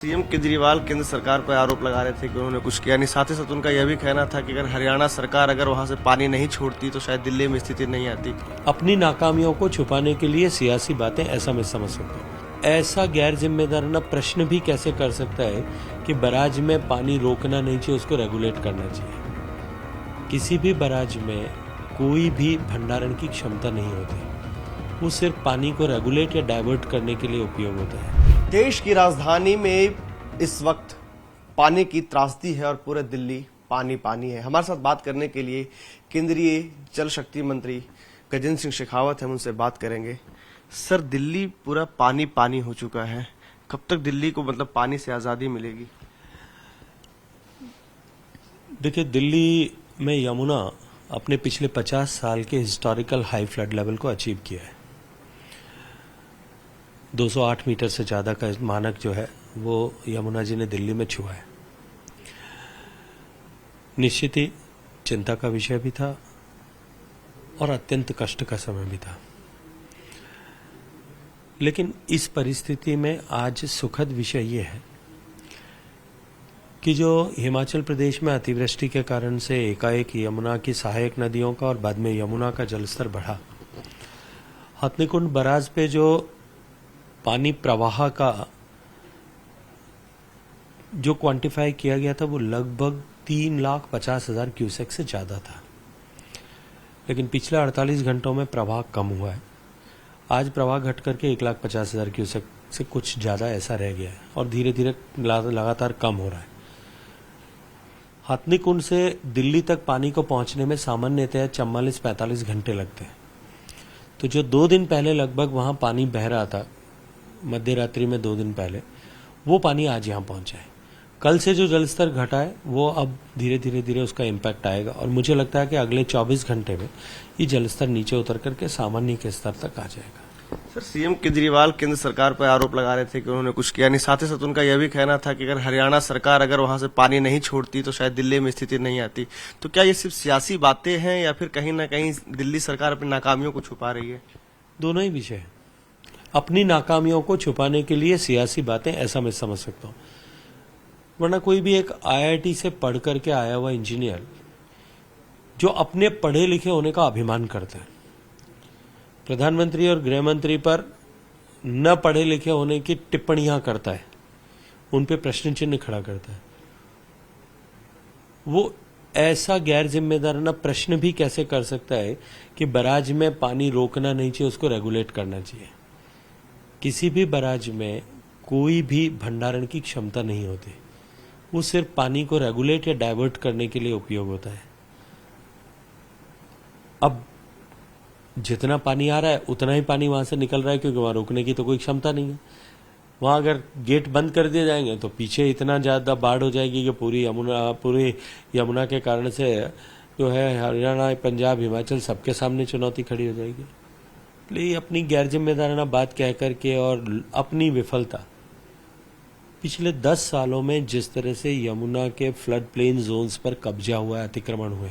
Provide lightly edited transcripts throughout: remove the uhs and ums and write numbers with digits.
CM Kejriwal केंद्र सरकार पर आरोप लगा रहे थे कि उन्होंने कुछ किया नहीं। साथ ही साथ उनका यह भी कहना था कि अगर हरियाणा सरकार वहां से पानी नहीं छोड़ती तो शायद दिल्ली में स्थिति नहीं आती। अपनी नाकामियों को छुपाने के लिए सियासी बातें, ऐसा मैं समझ सकता हूँ। ऐसा गैर जिम्मेदाराना प्रश्न भी कैसे कर सकता है कि बराज में पानी रोकना नहीं चाहिए, उसको रेगुलेट करना चाहिए। किसी भी बराज में कोई भी भंडारण की क्षमता नहीं होती, वो सिर्फ पानी को रेगुलेट या डाइवर्ट करने के लिए उपयोग होता है। देश की राजधानी में इस वक्त पानी की त्रासदी है और पूरे दिल्ली पानी पानी है। हमारे साथ बात करने के लिए केंद्रीय जल शक्ति मंत्री गजेंद्र सिंह शेखावत हम उनसे बात करेंगे। सर, दिल्ली पूरा पानी पानी हो चुका है, कब तक दिल्ली को पानी से आजादी मिलेगी? देखिए, दिल्ली में यमुना अपने पिछले 50 साल के हिस्टोरिकल हाई फ्लड लेवल को अचीव किया है। 208 मीटर से ज्यादा का मानक जो है वो यमुना जी ने दिल्ली में छुआ है। निश्चित ही चिंता का विषय भी था और अत्यंत कष्ट का समय भी था, लेकिन इस परिस्थिति में आज सुखद विषय ये है कि जो हिमाचल प्रदेश में अतिवृष्टि के कारण से एकाएक यमुना की सहायक नदियों का और बाद में यमुना का जलस्तर बढ़ा, हथनीकुंड बराज पे जो पानी प्रवाह का जो क्वांटिफाई किया गया था वो लगभग 3,50,000 क्यूसेक से ज्यादा था, लेकिन पिछले 48 घंटों में प्रवाह कम हुआ है। आज प्रवाह घट करके 1,50,000 क्यूसेक से कुछ ज्यादा ऐसा रह गया है और धीरे धीरे लगातार कम हो रहा है। हथनीकुंड से दिल्ली तक पानी को पहुंचने में सामान्यतः 44-45 घंटे लगते हैं, तो जो 2 दिन पहले लगभग वहां पानी बह रहा था, मध्य रात्रि में 2 दिन पहले, वो पानी आज यहां पहुंचा है। कल से जो जलस्तर घटा है वो अब धीरे धीरे उसका इम्पैक्ट आएगा और मुझे लगता है कि अगले 24 घंटे में ये जलस्तर नीचे उतर करके सामान्य के स्तर तक आ जाएगा। सर, सीएम केजरीवाल केंद्र सरकार पर आरोप लगा रहे थे कि उन्होंने कुछ किया नहीं। साथ ही साथ उनका यह भी कहना था कि अगर हरियाणा सरकार वहां से पानी नहीं छोड़ती तो शायद दिल्ली में स्थिति नहीं आती। तो क्या ये सिर्फ सियासी बातें हैं या फिर कहीं ना कहीं दिल्ली सरकार अपनी नाकामियों को छुपा रही है? दोनों ही विषय है। अपनी नाकामियों को छुपाने के लिए सियासी बातें, ऐसा मैं समझ सकता हूं। वरना कोई भी एक आईआईटी से पढ़ करके आया हुआ इंजीनियर जो अपने पढ़े लिखे होने का अभिमान करता है, प्रधानमंत्री और गृह मंत्री पर न पढ़े लिखे होने की टिप्पणियां करता है, उन पे प्रश्न चिन्ह खड़ा करता है, वो ऐसा गैर जिम्मेदाराना प्रश्न भी कैसे कर सकता है कि बराज में पानी रोकना नहीं चाहिए, उसको रेगुलेट करना चाहिए। किसी भी बराज में कोई भी भंडारण की क्षमता नहीं होती, वो सिर्फ पानी को रेगुलेट या डाइवर्ट करने के लिए उपयोग होता है। अब जितना पानी आ रहा है उतना ही पानी वहां से निकल रहा है, क्योंकि वहां रोकने की तो कोई क्षमता नहीं है। वहां अगर गेट बंद कर दिए जाएंगे तो पीछे इतना ज्यादा बाढ़ हो जाएगी कि पूरी यमुना के कारण से जो है हरियाणा, पंजाब, हिमाचल सबके सामने चुनौती खड़ी हो जाएगी। इसलिए अपनी गैर जिम्मेदाराना बात कह करके और अपनी विफलता, पिछले 10 सालों में जिस तरह से यमुना के फ्लड प्लेन जोन्स पर कब्जा हुआ है, अतिक्रमण हुए,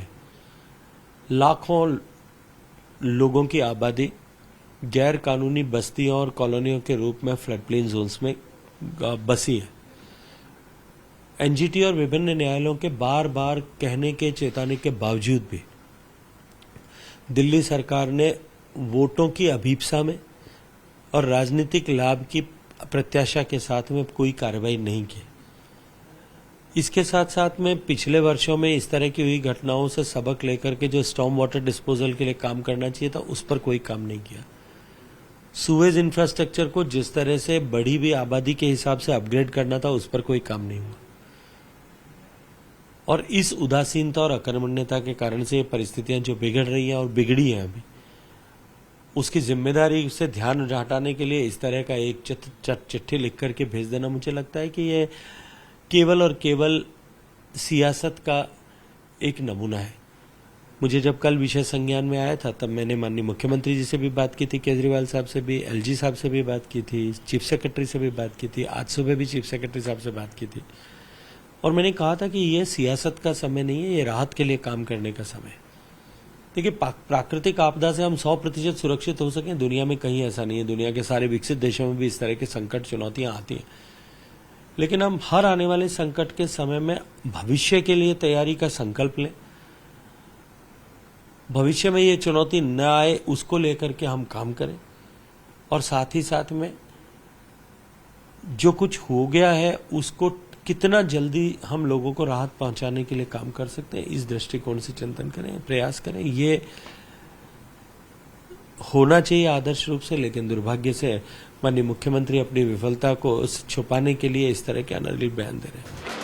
लाखों लोगों की आबादी गैर कानूनी बस्तियों और कॉलोनियों के रूप में फ्लड प्लेन जोन्स में बसी है। एनजीटी और विभिन्न न्यायालयों के बार बार कहने के, चेताने के बावजूद भी दिल्ली सरकार ने वोटों की अभीप्सा में और राजनीतिक लाभ की प्रत्याशा के साथ में कोई कार्रवाई नहीं की। इसके साथ साथ में पिछले वर्षों में इस तरह की हुई घटनाओं से सबक लेकर के जो स्टॉर्म वाटर डिस्पोजल के लिए काम करना चाहिए था, उस पर कोई काम नहीं किया। सुवेज इंफ्रास्ट्रक्चर को जिस तरह से बढ़ी हुई आबादी के हिसाब से अपग्रेड करना था, उस पर कोई काम नहीं हुआ। और इस उदासीनता और अकर्मण्यता के कारण से ये परिस्थितियां जो बिगड़ रही हैं और बिगड़ी हैं अभी, उसकी जिम्मेदारी से ध्यान हटाने के लिए इस तरह का एक चिट्ठी लिख करके भेज देना, मुझे लगता है कि ये केवल और केवल सियासत का एक नमूना है। मुझे जब कल विषय संज्ञान में आया था, तब मैंने माननीय मुख्यमंत्री जी से भी बात की थी, केजरीवाल साहब से भी, एलजी साहब से भी बात की थी, चीफ सेक्रेटरी से भी बात की थी, आज सुबह भी चीफ सेक्रेटरी साहब से बात की थी, और मैंने कहा था कि ये सियासत का समय नहीं है, ये राहत के लिए काम करने का समय है। देखिए, प्राकृतिक आपदा से हम 100% सुरक्षित हो सकें, दुनिया में कहीं ऐसा नहीं है। दुनिया के सारे विकसित देशों में भी इस तरह के संकट, चुनौतियां आती हैं, लेकिन हम हर आने वाले संकट के समय में भविष्य के लिए तैयारी का संकल्प लें। भविष्य में ये चुनौती न आए उसको लेकर के हम काम करें, और साथ ही साथ में जो कुछ हो गया है उसको कितना जल्दी हम लोगों को राहत पहुंचाने के लिए काम कर सकते हैं, इस दृष्टिकोण से चिंतन करें, प्रयास करें। ये होना चाहिए आदर्श रूप से, लेकिन दुर्भाग्य से माननीय मुख्यमंत्री अपनी विफलता को छुपाने के लिए इस तरह के अनर्गल बयान दे रहे हैं।